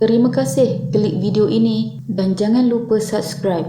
Terima kasih klik video ini dan jangan lupa subscribe.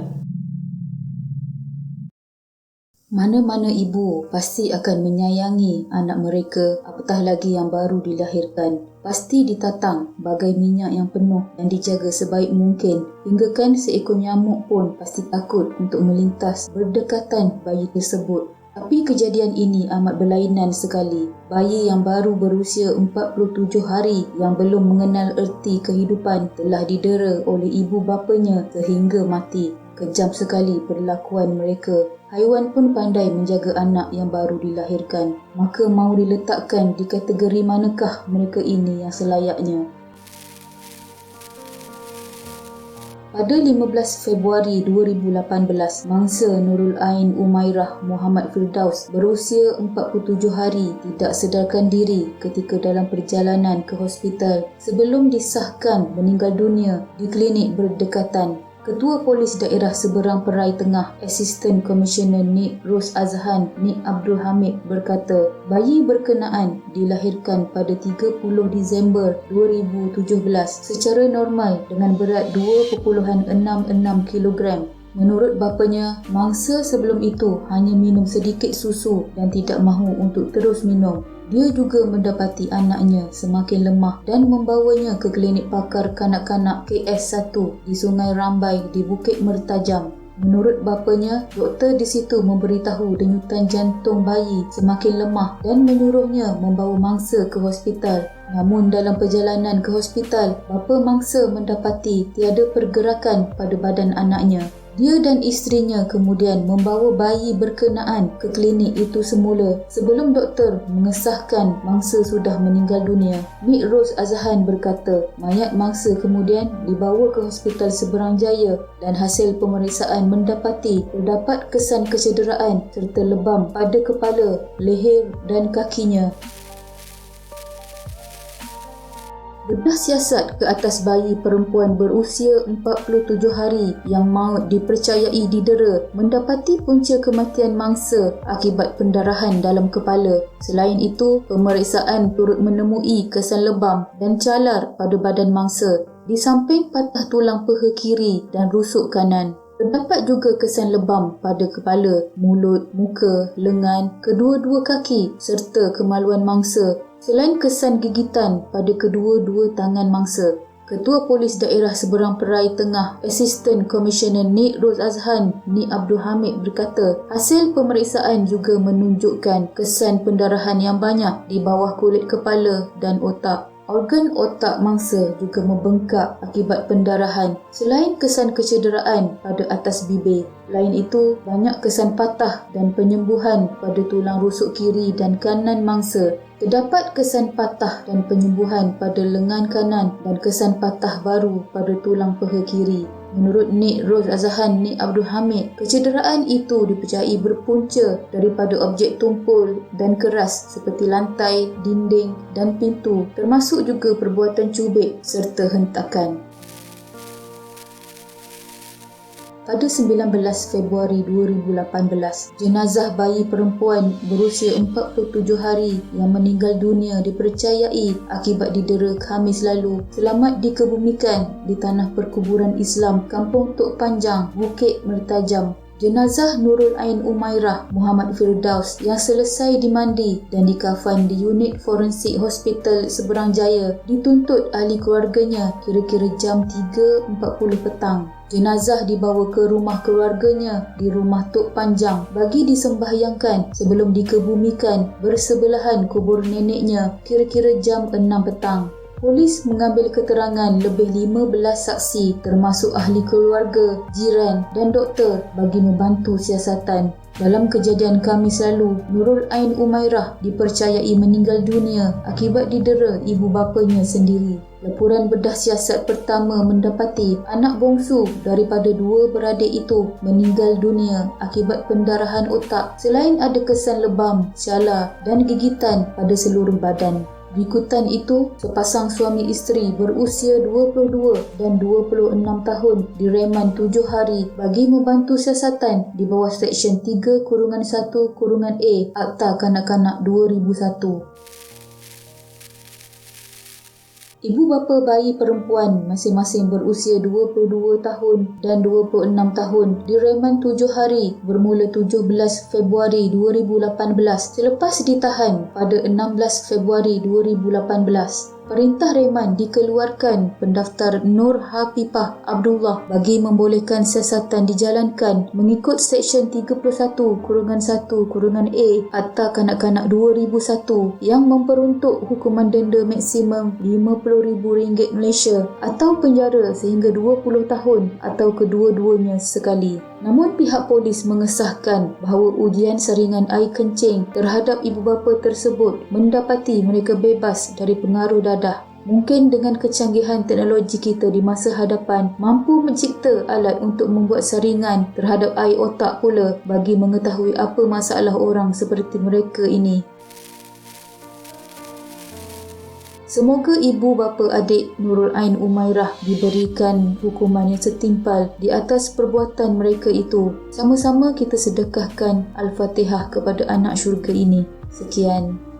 Mana-mana ibu pasti akan menyayangi anak mereka, apatah lagi yang baru dilahirkan. Pasti ditatang bagai minyak yang penuh dan dijaga sebaik mungkin. Hinggakan seekor nyamuk pun pasti takut untuk melintas berdekatan bayi tersebut. Tapi kejadian ini amat berlainan sekali. Bayi yang baru berusia 47 hari yang belum mengenal erti kehidupan telah didera oleh ibu bapanya sehingga mati. Kejam sekali perlakuan mereka. Haiwan pun pandai menjaga anak yang baru dilahirkan. Maka mahu diletakkan di kategori manakah mereka ini yang selayaknya? Pada 15 Februari 2018, mangsa Nurul Ain Umairah Muhammad Firdaus berusia 47 hari tidak sedarkan diri ketika dalam perjalanan ke hospital sebelum disahkan meninggal dunia di klinik berdekatan. Ketua Polis Daerah Seberang Perai Tengah, Assistant Commissioner Nik Ros Azhan Nik Abdul Hamid berkata, bayi berkenaan dilahirkan pada 30 Disember 2017 secara normal dengan berat 2.66 kg. Menurut bapanya, mangsa sebelum itu hanya minum sedikit susu dan tidak mahu untuk terus minum. Dia juga mendapati anaknya semakin lemah dan membawanya ke klinik pakar kanak-kanak KS1 di Sungai Rambai di Bukit Mertajam. Menurut bapanya, doktor di situ memberitahu denyutan jantung bayi semakin lemah dan menyuruhnya membawa mangsa ke hospital. Namun dalam perjalanan ke hospital, bapa mangsa mendapati tiada pergerakan pada badan anaknya. Dia dan isterinya kemudian membawa bayi berkenaan ke klinik itu semula sebelum doktor mengesahkan mangsa sudah meninggal dunia. Nik Ros Azhan berkata, mayat mangsa kemudian dibawa ke Hospital Seberang Jaya dan hasil pemeriksaan mendapati terdapat kesan kecederaan serta lebam pada kepala, leher dan kakinya. Bedah siasat ke atas bayi perempuan berusia 47 hari yang maut dipercayai didera mendapati punca kematian mangsa akibat pendarahan dalam kepala. Selain itu, pemeriksaan turut menemui kesan lebam dan calar pada badan mangsa di samping patah tulang peha kiri dan rusuk kanan. Terdapat juga kesan lebam pada kepala, mulut, muka, lengan, kedua-dua kaki serta kemaluan mangsa. Selain kesan gigitan pada kedua-dua tangan mangsa. Ketua Polis Daerah Seberang Perai Tengah, Assistant Commissioner Nik Ros Azhan Nik Abdul Hamid berkata, hasil pemeriksaan juga menunjukkan kesan pendarahan yang banyak di bawah kulit kepala dan otak. Organ otak mangsa juga membengkak akibat pendarahan selain kesan kecederaan pada atas bibir. Lain itu, banyak kesan patah dan penyembuhan pada tulang rusuk kiri dan kanan mangsa. Terdapat kesan patah dan penyembuhan pada lengan kanan dan kesan patah baru pada tulang peha kiri. Menurut Nik Ros Azhan Nik Abdul Hamid, kecederaan itu dipercayai berpunca daripada objek tumpul dan keras seperti lantai, dinding dan pintu, termasuk juga perbuatan cubit serta hentakan. Pada 19 Februari 2018, jenazah bayi perempuan berusia 47 hari yang meninggal dunia dipercayai akibat didera Khamis lalu selamat dikebumikan di tanah perkuburan Islam Kampung Tok Panjang, Bukit Mertajam. Jenazah Nurul Ain Umairah Muhammad Firdaus yang selesai dimandi dan dikafan di unit forensik Hospital Seberang Jaya dituntut ahli keluarganya kira-kira jam 3.40 petang. Jenazah dibawa ke rumah keluarganya di Rumah Tok Panjang bagi disembahyangkan sebelum dikebumikan bersebelahan kubur neneknya kira-kira jam 6 petang. Polis mengambil keterangan lebih 15 saksi termasuk ahli keluarga, jiran dan doktor bagi membantu siasatan. Dalam kejadian Khamis lalu, Nurul Ain Umairah dipercayai meninggal dunia akibat didera ibu bapanya sendiri. Laporan bedah siasat pertama mendapati anak bongsu daripada dua beradik itu meninggal dunia akibat pendarahan otak selain ada kesan lebam, calar dan gigitan pada seluruh badan. Berikutan itu, sepasang suami isteri berusia 22 dan 26 tahun direman 7 hari bagi membantu siasatan di bawah Seksyen 3-1-A Akta Kanak-Kanak 2001. Ibu bapa bayi perempuan masing-masing berusia 22 tahun dan 26 tahun direman 7 hari bermula 17 Februari 2018 selepas ditahan pada 16 Februari 2018. Perintah reman dikeluarkan pendaftar Nur Hafifah Abdullah bagi membolehkan siasatan dijalankan mengikut Seksyen 31-1-A Akta Kanak-Kanak 2001 yang memperuntuk hukuman denda maksimum RM50,000 Malaysia atau penjara sehingga 20 tahun atau kedua-duanya sekali. Namun pihak polis mengesahkan bahawa ujian saringan air kencing terhadap ibu bapa tersebut mendapati mereka bebas dari pengaruh dadah. Mungkin dengan kecanggihan teknologi kita di masa hadapan mampu mencipta alat untuk membuat saringan terhadap air otak pula bagi mengetahui apa masalah orang seperti mereka ini. Semoga ibu bapa adik Nurul Ain Umairah diberikan hukuman yang setimpal di atas perbuatan mereka itu. Sama-sama kita sedekahkan Al-Fatihah kepada anak syurga ini. Sekian.